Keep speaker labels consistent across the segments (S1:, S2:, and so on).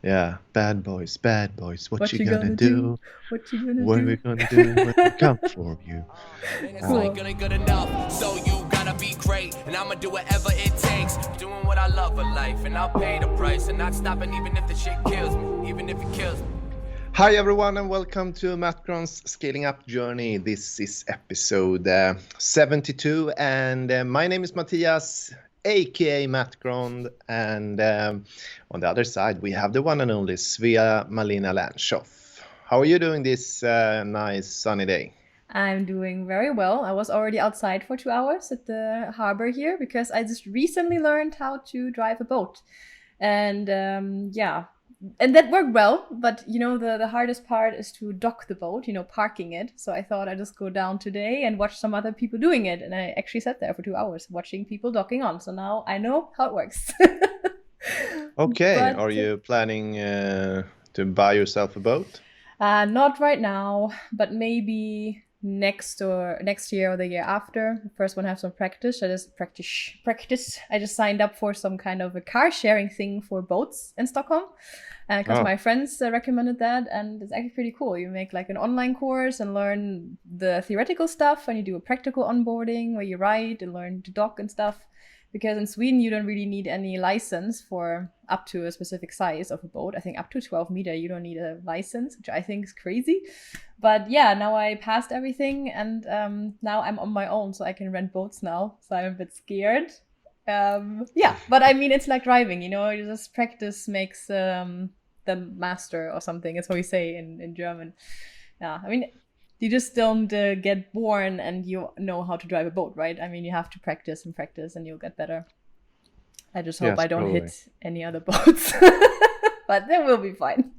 S1: Yeah, bad boys, what
S2: What
S1: you
S2: you
S1: gonna
S2: gonna do?
S1: do?
S2: What you gonna
S1: What we
S2: do?
S1: gonna do when we come for you?
S3: And it's
S1: Uh,
S3: like
S2: Cool.
S3: it ain't good enough, so you gotta be great. And I'ma do whatever it takes, doing what I love for life. And I'll pay the price and not stopping even if the shit kills me, even if it kills me.
S1: Hi everyone and welcome to MattGron's Scaling Up Journey. This is episode 72 and my name is Mattias, aka MattGron, and on the other side we have the one and only Svea Malina Landshoff. How are you doing this nice sunny day?
S2: I'm doing very well. I was already outside for 2 hours at the harbor here because I just recently learned how to drive a boat. And yeah, and that worked well. But the hardest part is to dock the boat, parking it. So I thought I'd just go down today and watch some other people doing it. And I actually sat there for 2 hours watching people docking on. So now I know how it works.
S1: Okay,
S2: But
S1: are you planning to buy yourself a boat?
S2: not right now, but maybe next year or the year after. First, want to have some practice. I just practice. I just signed up for some kind of a car sharing thing for boats in Stockholm because
S1: Oh,
S2: my friends recommended that, and it's actually pretty cool. You make like an online course and learn the theoretical stuff, and you do a practical onboarding where you write and learn to dock and stuff. Because in Sweden, you don't really need any license for up to a specific size of a boat. I think up to 12 meter, you don't need a license, which I think is crazy. But yeah, now I passed everything, and now I'm on my own, so I can rent boats now. So I'm a bit scared. Yeah, but I mean, it's like driving, you just practice makes the master or something. That's what we say in German. Yeah, I mean, you just don't get born and you know how to drive a boat, right? I mean, you have to practice and you'll get better. I just hope
S1: yes,
S2: I don't
S1: probably.
S2: hit any other boats, but that will be fine.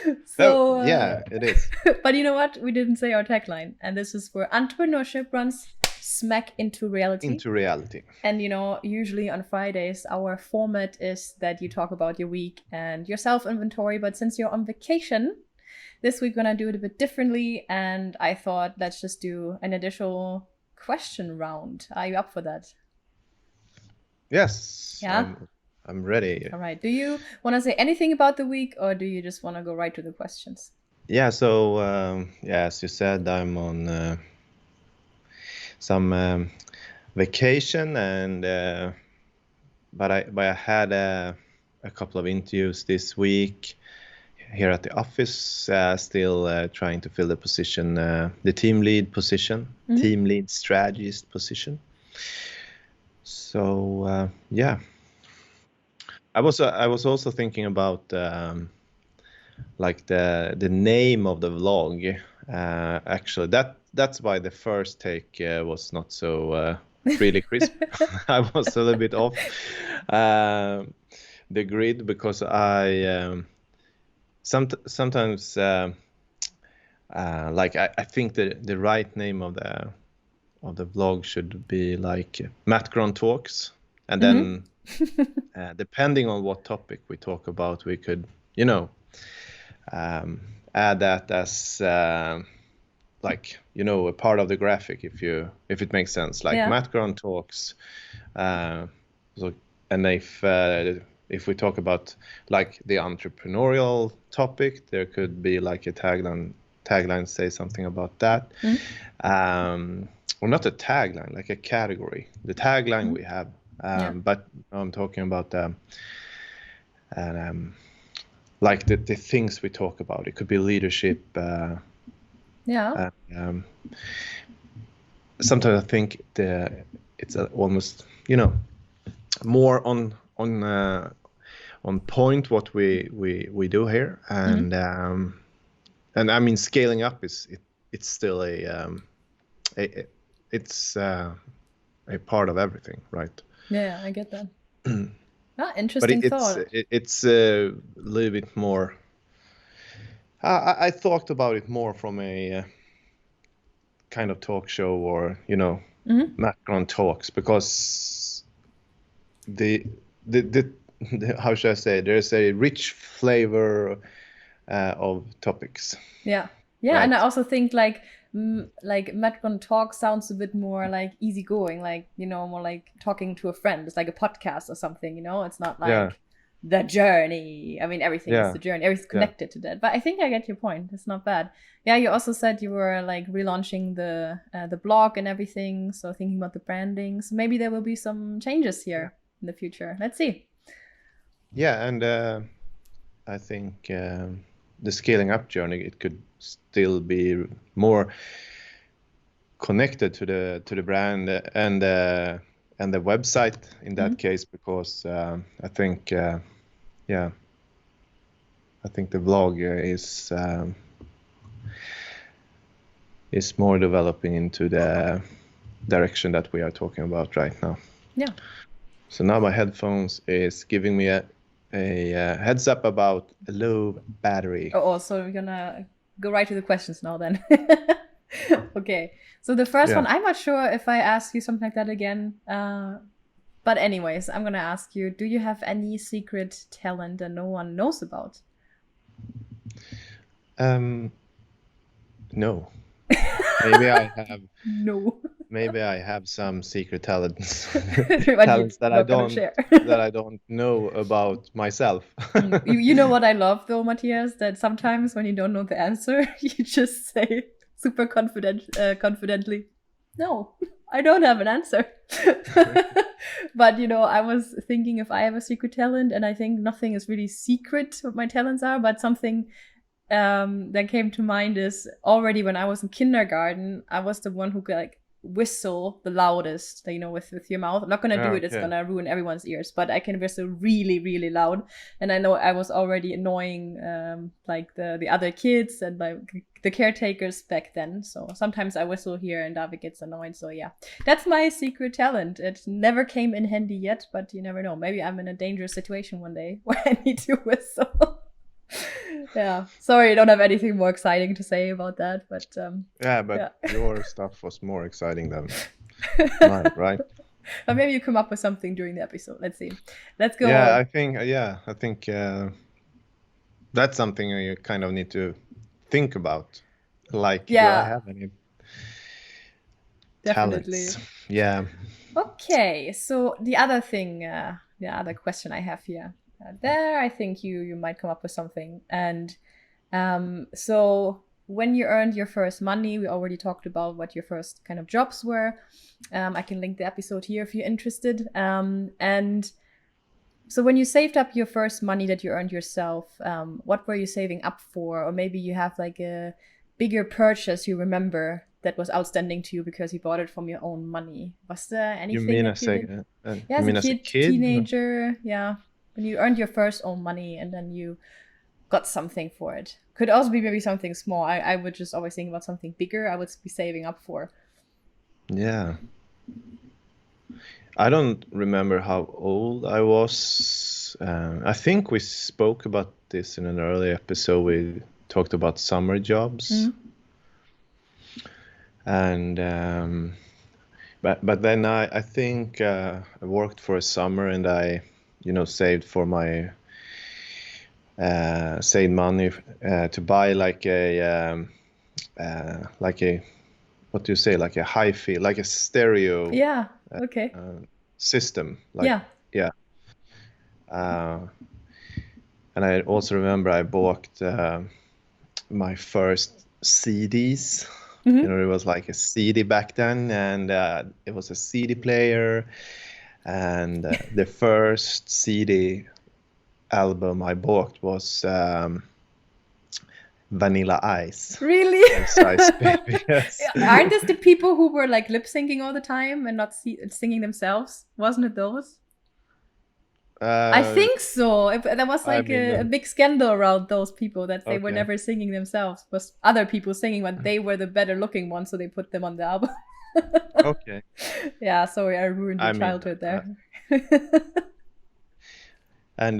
S1: Oh,
S2: So,
S1: yeah, it is.
S2: but you know what? We didn't say our tagline, and this is where entrepreneurship runs smack into reality.
S1: Into reality.
S2: And usually on Fridays, our format is that you talk about your week and your self inventory. But since you're on vacation, this week we're gonna do it a bit differently. And I thought let's just do an additional question round. Are you up for that?
S1: Yes,
S2: Yeah.
S1: I'm ready.
S2: All right. Do you want to say anything about the week, or do you just want to go right to the questions?
S1: Yeah, so yeah, as you said, I'm on some vacation, and but I had a couple of interviews this week here at the office. Still trying to fill the position, the team lead position, team lead strategist position. So yeah, I was also thinking about like the name of the vlog. Actually, that's why the first take was not so really crisp. I was a little bit off the grid because sometimes like I think the right name of the vlog should be like MattGron Talks, and then depending on what topic we talk about, we could add that as like a part of the graphic, if it makes sense, like
S2: Yeah.
S1: MattGron Talks. So, and if we talk about like the entrepreneurial topic, there could be like a tagline say something about that. Or not a tagline, like a category, the tagline we have.
S2: Yeah.
S1: But I'm talking about like the things we talk about. It could be leadership.
S2: Yeah.
S1: Sometimes I think it's almost more on point what we do here, and I mean scaling up it's still it's a part of everything, right?
S2: Yeah, I get that.
S1: But
S2: Interesting thought.
S1: it's a little bit more. I thought about it more from a kind of talk show, or MattGron Talks, because the how should I say, there's a rich flavor of topics.
S2: Yeah. Yeah, and I
S1: Right.
S2: also think like MattGron Talk sounds a bit more like easygoing, like more like talking to a friend. It's like a podcast or something. It's not
S1: Yeah.
S2: like the journey. I mean, everything is
S1: Yeah,
S2: the journey. Everything's
S1: yeah,
S2: connected to that. But I think I get your point. It's not bad. Yeah, you also said you were like relaunching the blog and everything. So thinking about the branding. So maybe there will be some changes
S1: yeah,
S2: here in the future. Let's see.
S1: yeah. And I think the scaling up journey, it could still be more connected to the brand and the website in that case, because I think yeah, I think the vlog is more developing into the direction that we are talking about right now.
S2: Yeah.
S1: So now my headphones is giving me a heads up about a low battery.
S2: Oh, so we're gonna go right to the questions now then. Okay. So the first one, I'm not sure if I ask you something like that again. But anyways, I'm gonna ask you, do you have any secret talent that no one knows about?
S1: No. Maybe I have.
S2: No.
S1: Maybe I have some secret talents,
S2: But
S1: talents that
S2: not gonna share.
S1: I don't know about myself.
S2: You know what I love though, Mattias, that sometimes when you don't know the answer, you just say super confidently, no, I don't have an answer. But I was thinking if I have a secret talent, and I think nothing is really secret what my talents are, but something that came to mind is already when I was in kindergarten, I was the one who could like whistle the loudest, with your mouth. I'm not gonna do it, it's gonna ruin everyone's ears, but I can whistle really, really loud. And I know I was already annoying like the other kids and like the caretakers back then. So sometimes I whistle here and David gets annoyed. So yeah, that's my secret talent. It never came in handy yet, but you never know. Maybe I'm in a dangerous situation one day where I need to whistle. Yeah, sorry, I don't have anything more exciting to say about that, but
S1: your stuff was more exciting than mine, right?
S2: But maybe you come up with something during the episode. Let's see. Let's go.
S1: Yeah, I think that's something you kind of need to think about. Like, do I have any talents? Yeah.
S2: Okay, so the other thing, the other question I have here. There, I think you might come up with something. And so when you earned your first money, we already talked about what your first kind of jobs were. I can link the episode here if you're interested. And so when you saved up your first money that you earned yourself, what were you saving up for? Or maybe you have like a bigger purchase you remember that was outstanding to you because you bought it from your own money. Was there anything?
S1: You mean
S2: as
S1: a kid?
S2: Teenager, yeah. When you earned your first own money and then you got something for it. Could also be maybe something small. I would just always think about something bigger I would be saving up for.
S1: Yeah. I don't remember how old I was. I think we spoke about this in an early episode. We talked about summer jobs. And but then I think I worked for a summer and I saved for my saved money to buy like a what do you say, like a hi-fi, like a stereo system, like and I also remember I bought my first CDs. It was like a CD back then, and it was a CD player. And the first CD album I bought was Vanilla Ice.
S2: Really?
S1: Ice Baby, yes.
S2: Aren't this the people who were like lip syncing all the time and not singing themselves? Wasn't it those? I think so. There was like a big scandal around those people that they were never singing themselves. It was other people singing, but they were the better looking ones, so they put them on the album.
S1: Okay.
S2: Yeah, sorry, I ruined your childhood there.
S1: And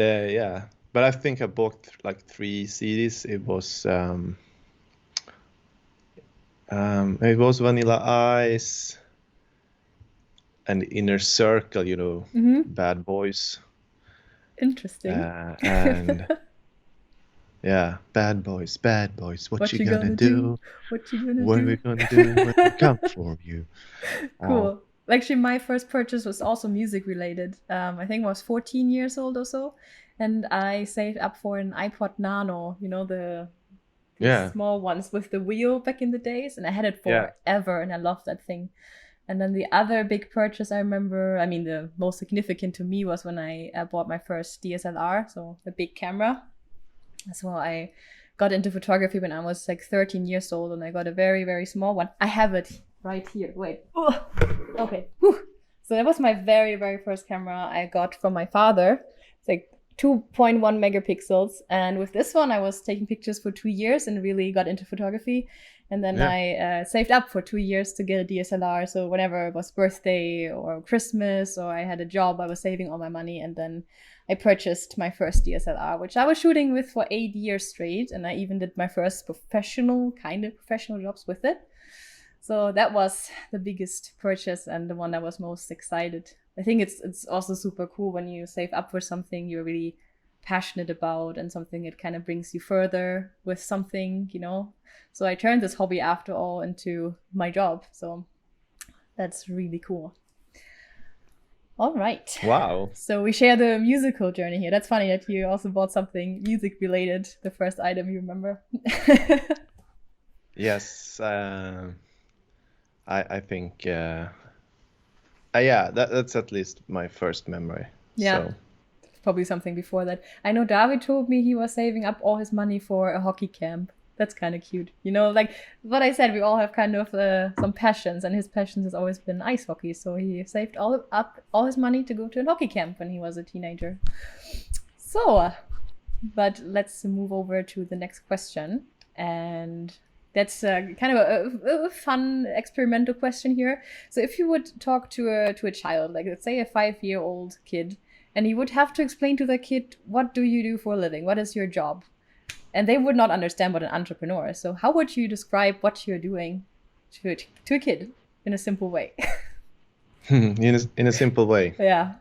S1: but I think I bought like 3 CDs. It was Vanilla Ice and Inner Circle, Bad Boys.
S2: Interesting.
S1: And yeah, bad boys, what you gonna do?
S2: What you gonna do?
S1: What we gonna do when we come for you?
S2: Cool. Actually, my first purchase was also music related. I think I was 14 years old or so. and I saved up for an iPod Nano, the small ones with the wheel back in the days, and I had it forever, and I loved that thing. And then the other big purchase I remember, the most significant to me was when I bought my first DSLR, so a big camera. So I got into photography when I was like 13 years old, and I got a very, very small one. I have it right here. Wait. Oh, okay. Whew. So that was my very, very first camera I got from my father. It's like 2.1 megapixels. And with this one, I was taking pictures for 2 years and really got into photography. And then I saved up for 2 years to get a DSLR. So whenever it was birthday or Christmas or I had a job, I was saving all my money. And then I purchased my first DSLR, which I was shooting with for 8 years straight. And I even did my first professional jobs with it. So that was the biggest purchase and the one that was most excited. I think it's also super cool when you save up for something you're really passionate about and something that kind of brings you further with something, So I turned this hobby after all into my job. So that's really cool. All right.
S1: Wow.
S2: So we share the musical journey here. That's funny that you also bought something music related, the first item you remember.
S1: Yes. I think, that's at least my first memory.
S2: Yeah.
S1: So.
S2: Probably something before that. I know David told me he was saving up all his money for a hockey camp. That's kind of cute. Like what I said, we all have kind of some passions, and his passion has always been ice hockey. So he saved up all his money to go to a hockey camp when he was a teenager. So, but let's move over to the next question. And that's kind of a fun experimental question here. So if you would talk to a child, like let's say a 5-year-old kid, and you would have to explain to the kid, what do you do for a living? What is your job? And they would not understand what an entrepreneur is. So how would you describe what you're doing to a kid in a simple way?
S1: In a simple way?
S2: Yeah.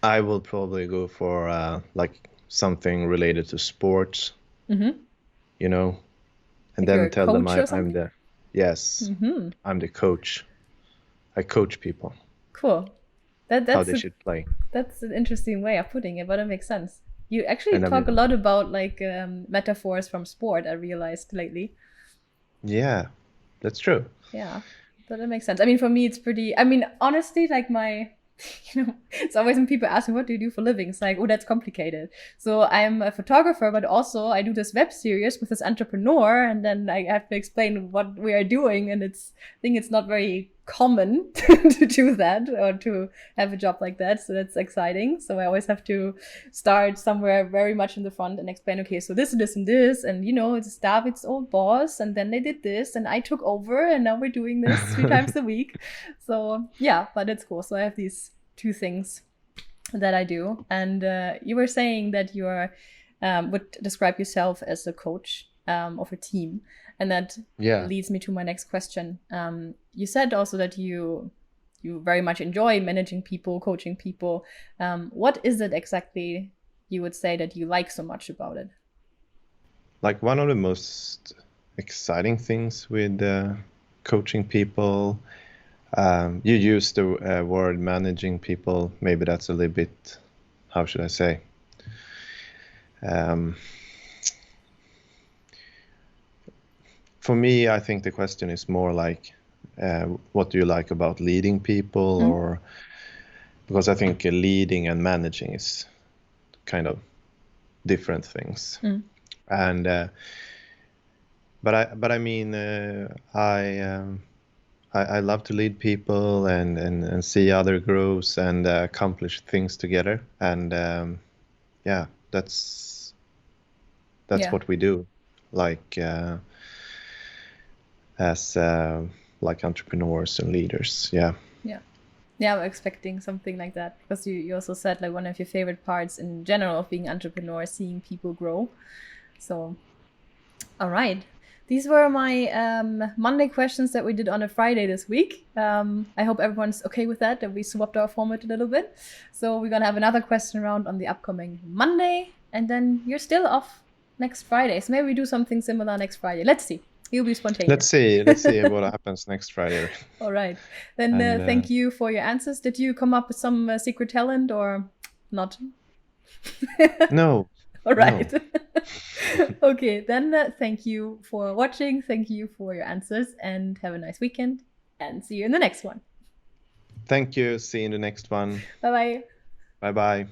S1: I will probably go for like something related to sports, and like then tell them I'm the, I'm the coach. I coach people.
S2: Cool. That's
S1: how they should play.
S2: That's an interesting way of putting it, but it makes sense. You actually talk a lot about like metaphors from sport, I realized lately.
S1: Yeah, that's true.
S2: Yeah, but it makes sense. For me, it's pretty, honestly, like my, it's always when people ask me, what do you do for a living? It's like, oh, that's complicated. So I'm a photographer, but also I do this web series with this entrepreneur, and then I have to explain what we are doing. And I think it's not very common to do that or to have a job like that. So that's exciting. So I always have to start somewhere very much in the front and explain, okay, so this and this and this, and it's David's old boss, and then they did this, and I took over, and now we're doing this 3 times a week. So yeah, but it's cool. So I have these 2 things that I do. And you were saying that you would describe yourself as a coach of a team. And that leads me to my next question. You said also that you very much enjoy managing people, coaching people. What is it exactly you would say that you like so much about it?
S1: Like one of the most exciting things with coaching people, you use the word managing people. Maybe that's a little bit, how should I say? For me, I think the question is more like, what do you like about leading people? Or because I think leading and managing is kind of different things. And but I mean, I love to lead people and see other grows and accomplish things together. And that's what we do. Like. As like entrepreneurs and leaders. Yeah,
S2: I'm expecting something like that, because you also said like one of your favorite parts in general of being an entrepreneur is seeing people grow. So all right, these were my Monday questions that we did on a Friday this week. I hope everyone's okay with that we swapped our format a little bit. So we're gonna have another question round on the upcoming Monday, and then you're still off next Friday, so maybe we do something similar next Friday. Let's see. You'll be spontaneous.
S1: Let's see what happens next Friday.
S2: All right. Then thank you for your answers. Did you come up with some secret talent, or Not.
S1: No.
S2: All right. Okay, then thank you for watching. Thank you for your answers, and have a nice weekend. And see you in the next one.
S1: Thank you. See you in the next one.
S2: Bye bye.
S1: Bye bye.